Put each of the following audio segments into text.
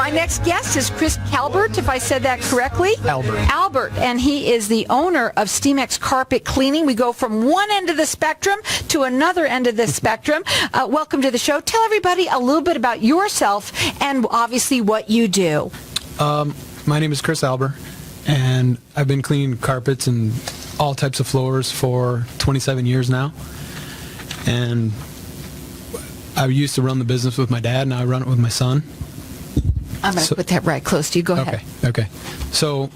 My next guest is Chris Calvert, if I said that correctly. Albert, and he is the owner of Steamex Carpet Cleaning. We go from one end of the spectrum to another end of the spectrum. Welcome to the show. Tell everybody a little bit about yourself and obviously what you do. My name is Chris Albert, and I've been cleaning carpets and all types of floors for 27 years now. And I used to run the business with my dad, and I run it with my son. I'm going to put that right close to you. Go ahead. Okay. So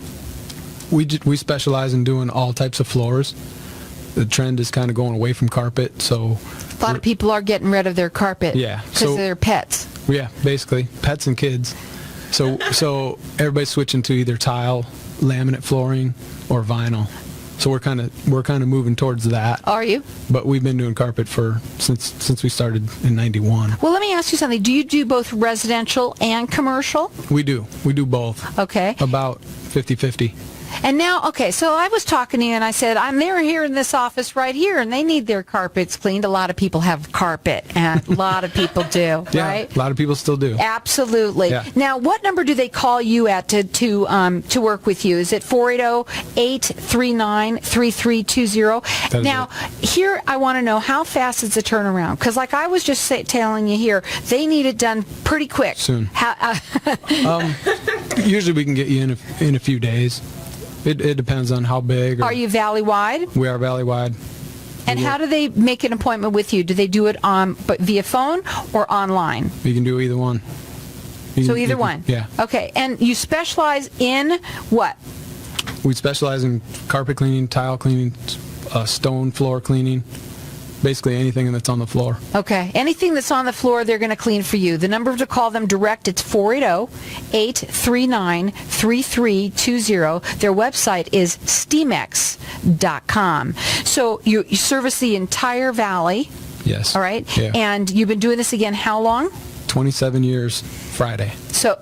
we specialize in doing all types of floors. The trend is kind of going away from carpet, so a lot of people are getting rid of their carpet because of their pets. Yeah, basically pets and kids. So everybody's switching to either tile, laminate flooring, or vinyl. So we're kind of moving towards that. Are you? But we've been doing carpet since we started in '91. Well, let me ask you something. Do you do both residential and commercial? We do both. Okay. About 50-50. And now, okay, so I was talking to you and I said, they're here in this office right here and they need their carpets cleaned. A lot of people have carpet, and a lot of people do, yeah, right? A lot of people still do. Absolutely. Yeah. Now, what number do they call you at to work with you? Is it 480-839-3320? Now, here I want to know, how fast is the turnaround? Because like I was just telling you here, they need it done pretty quick. Soon. Usually we can get you in a few days. It depends on how big. Are you valley-wide? We are valley-wide. And how do they make an appointment with you? Do they do it via phone or online? You can do either one. Either one? Yeah. Okay. And you specialize in what? We specialize in carpet cleaning, tile cleaning, stone floor cleaning. Basically anything that's on the floor. Okay. Anything that's on the floor, they're going to clean for you. The number to call them direct, it's 480-839-3320. Their website is Steamex.com. So you service the entire valley. Yes. All right. Yeah. And you've been doing this again how long? 27 years Friday. So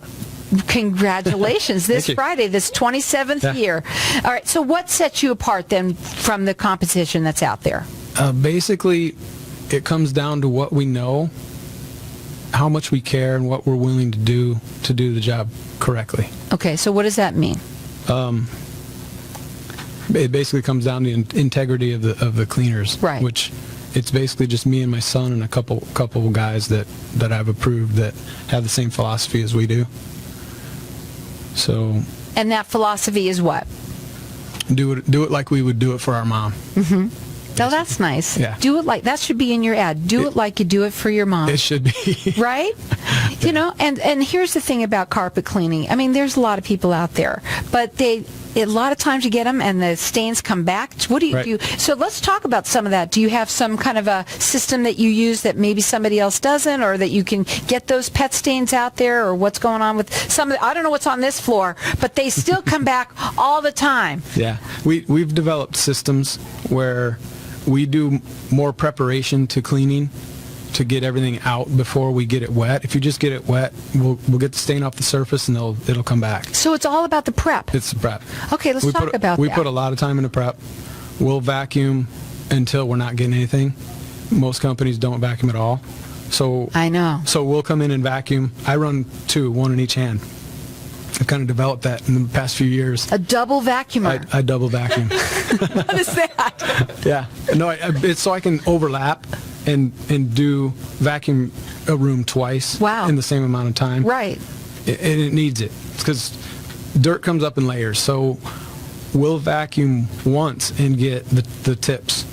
congratulations. This Friday, this 27th year. All right. So what sets you apart then from the competition that's out there? Basically, it comes down to what we know, how much we care, and what we're willing to do the job correctly. Okay, so what does that mean? It basically comes down to integrity of the cleaners, right? Which it's basically just me and my son and a couple guys that I've approved that have the same philosophy as we do. So. And that philosophy is what? Do it like we would do it for our mom. Mm-hmm. Oh, that's nice. Yeah. Do it like, that should be in your ad. Do it like you do it for your mom. It should be. Right? You know, and here's the thing about carpet cleaning. I mean, there's a lot of people out there, but a lot of times you get them and the stains come back. What do you do? So let's talk about some of that. Do you have some kind of a system that you use that maybe somebody else doesn't, or that you can get those pet stains out there, or what's going on with some of the, I don't know what's on this floor, but they still come back all the time. Yeah. We've developed systems where we do more preparation to cleaning to get everything out before we get it wet. If you just get it wet, we'll get the stain off the surface and it'll come back. So it's all about the prep. It's the prep. Okay, let's talk about that. We put a lot of time into prep. We'll vacuum until we're not getting anything. Most companies don't vacuum at all. So I know. So we'll come in and vacuum. I run two, one in each hand. I've kind of developed that in the past few years. A double vacuumer. I double vacuum. What is that? Yeah. No, it's so I can overlap and do vacuum a room twice. Wow. In the same amount of time. Right. And it needs it. It's because dirt comes up in layers. So we'll vacuum once and get the tips.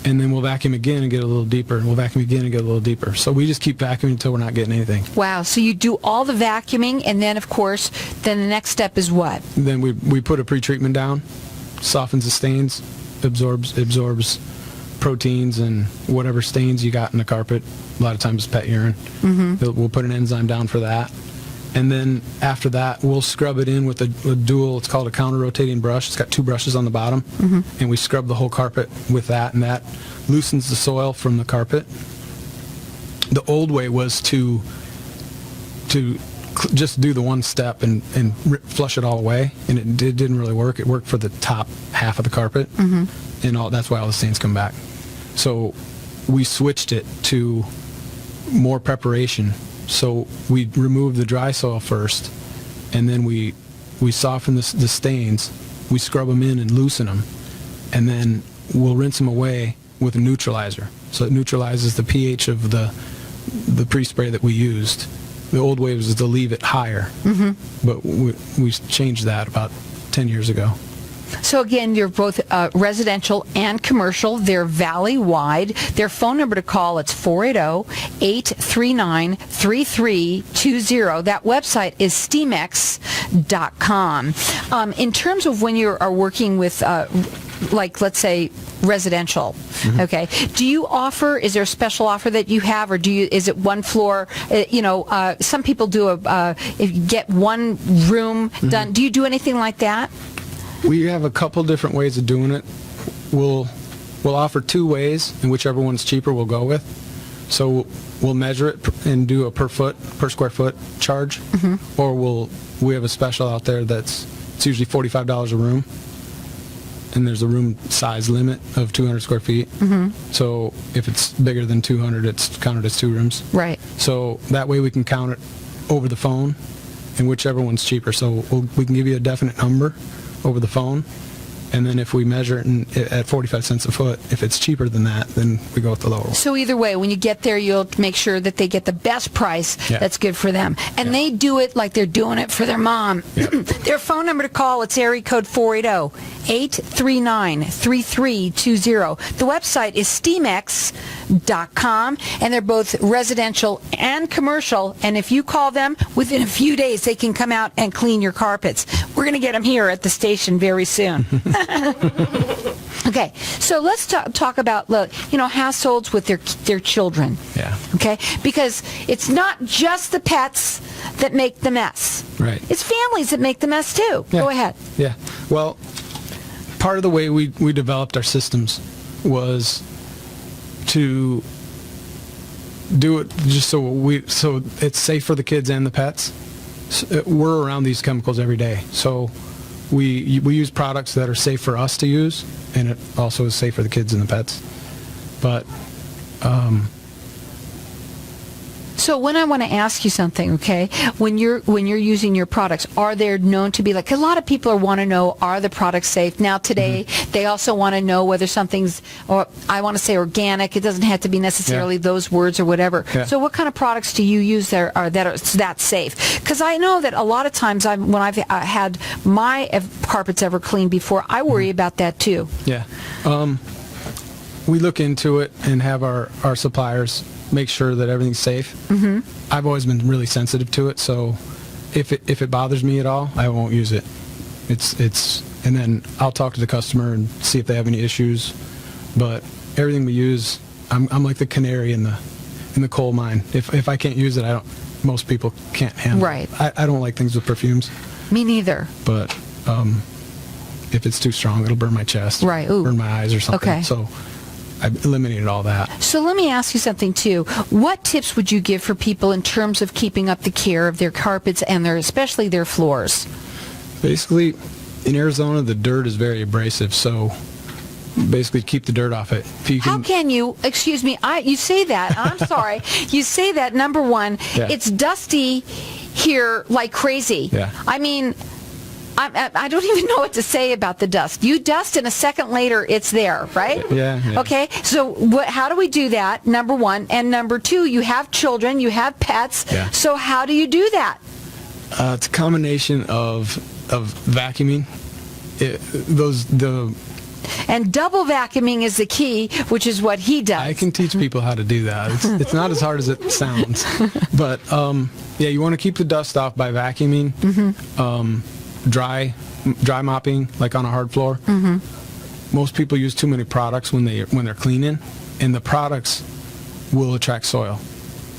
And then we'll vacuum again and get a little deeper. And we'll vacuum again and get a little deeper. So we just keep vacuuming until we're not getting anything. Wow. So you do all the vacuuming, and then, of course, then the next step is what? Then we put a pretreatment down, softens the stains, absorbs proteins and whatever stains you got in the carpet. A lot of times it's pet urine. Mm-hmm. We'll put an enzyme down for that. And then after that, we'll scrub it in with a dual, it's called a counter-rotating brush. It's got two brushes on the bottom. Mm-hmm. And we scrub the whole carpet with that, and that loosens the soil from the carpet. The old way was to just do the one step and flush it all away, and it didn't really work. It worked for the top half of the carpet, mm-hmm. and that's why all the stains come back. So we switched it to more preparation. So we remove the dry soil first, and then we soften the stains. We scrub them in and loosen them, and then we'll rinse them away with a neutralizer. So it neutralizes the pH of the pre-spray that we used. The old way was to leave it higher, but we changed that about 10 years ago. So again, you're both residential and commercial. They're valley-wide. Their phone number to call, it's 480-839-3320. That website is Steamex.com. In terms of when you are working with, like, let's say, residential, okay, do you offer, is there a special offer that you have, or is it one floor? Some people do if you get one room done. Do you do anything like that? We have a couple different ways of doing it. We'll offer two ways, and whichever one's cheaper we'll go with. So we'll measure it and do a per square foot charge, or we have a special out there it's usually $45 a room, and there's a room size limit of 200 square feet. So if it's bigger than 200, it's counted as 2 rooms. Right. So that way we can count it over the phone, and whichever one's cheaper. So we can give you a definite number over the phone, and then if we measure it at 45 cents a foot, if it's cheaper than that, then we go with the lower one. So either way, when you get there, you'll make sure that they get the best price that's good for them. And they do it like they're doing it for their mom. Their phone number to call, it's area code 480-839-3320. The website is Steamex.com, and they're both residential and commercial. And if you call them, within a few days, they can come out and clean your carpets. We're going to get them here at the station very soon. Okay, so let's talk about households with their children. Yeah. Okay, because it's not just the pets that make the mess. Right. It's families that make the mess too. Yeah. Go ahead. Yeah. Well, part of the way we developed our systems was to do it just so it's safe for the kids and the pets. We're around these chemicals every day, so we use products that are safe for us to use, and it also is safe for the kids and the pets. But so when I want to ask you something, okay, when you're using your products, are they known to be like, a lot of people want to know, are the products safe? Now today, they also want to know whether something's, or I want to say organic. It doesn't have to be necessarily those words or whatever. Yeah. So what kind of products do you use that are that safe? Because I know that a lot of times when I've had my carpets ever cleaned before, I worry about that too. Yeah. We look into it and have our suppliers make sure that everything's safe. I've always been really sensitive to it, so if it bothers me at all, I won't use it. And then I'll talk to the customer and see if they have any issues. But everything we use, I'm like the canary in the coal mine. If I can't use it, most people can't handle Right. it. I don't like things with perfumes. Me neither. But if it's too strong, it'll burn my chest. Right. Ooh. Burn my eyes or something. Okay. So I've eliminated all that. So let me ask you something too. What tips would you give for people in terms of keeping up the care of their carpets and especially their floors? Basically, in Arizona, the dirt is very abrasive, so basically keep the dirt off it. How can you, excuse me, you say that, I'm sorry, you say that, number one, it's dusty here like crazy. Yeah. I mean, I don't even know what to say about the dust. You dust and a second later it's there, right? Yeah. Okay, so how do we do that, number one? And number two, you have children, you have pets, so how do you do that? It's a combination of vacuuming. And double vacuuming is the key, which is what he does. I can teach people how to do that. It's not as hard as it sounds. But, you want to keep the dust off by vacuuming. Dry mopping, like on a hard floor. Most people use too many products when they're cleaning, and the products will attract soil.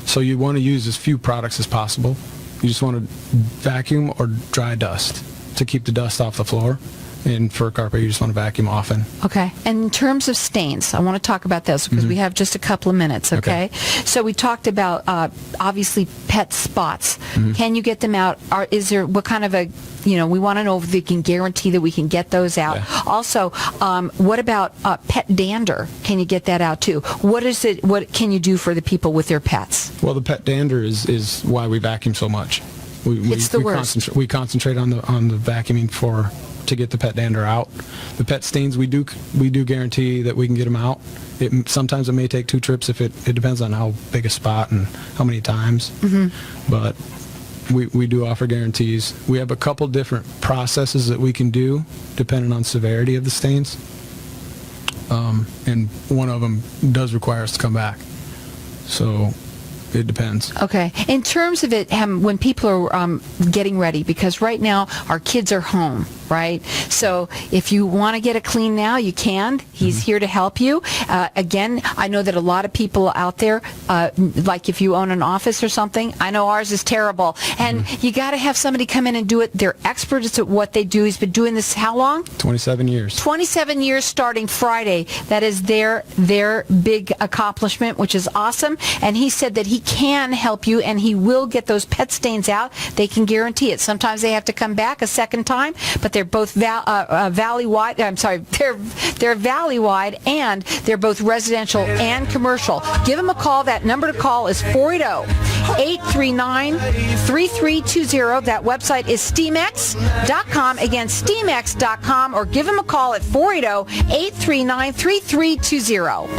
So you want to use as few products as possible. You just want to vacuum or dry dust to keep the dust off the floor. And for a carpet, you just want to vacuum often. Okay. And in terms of stains, I want to talk about those because we have just a couple of minutes, okay? So we talked about, obviously, pet spots. Can you get them out? Is there, what kind of a, we want to know if they can guarantee that we can get those out. Yeah. Also, what about pet dander? Can you get that out too? What can you do for the people with their pets? Well, the pet dander is why we vacuum so much. It's the worst. We concentrate on the vacuuming to get the pet dander out. The pet stains, we do guarantee that we can get them out. Sometimes it may take 2 trips if it depends on how big a spot and how many times. But we do offer guarantees. We have a couple different processes that we can do depending on severity of the stains. And one of them does require us to come back. So it depends. Okay. In terms of it, when people are getting ready, because right now our kids are home, right? So if you want to get it clean now, you can. He's here to help you. Again, I know that a lot of people out there, like if you own an office or something, I know ours is terrible. And you got to have somebody come in and do it. They're experts at what they do. He's been doing this how long? 27 years. 27 years starting Friday. That is their big accomplishment, which is awesome. And he said that he can help you and he will get those pet stains out. They can guarantee it. Sometimes they have to come back a second time, but they're both valley-wide. I'm sorry, they're valley-wide and they're both residential and commercial. Give them a call. That number to call is 480-839-3320. That website is Steamex.com. Again, Steamex.com, or give them a call at 480-839-3320.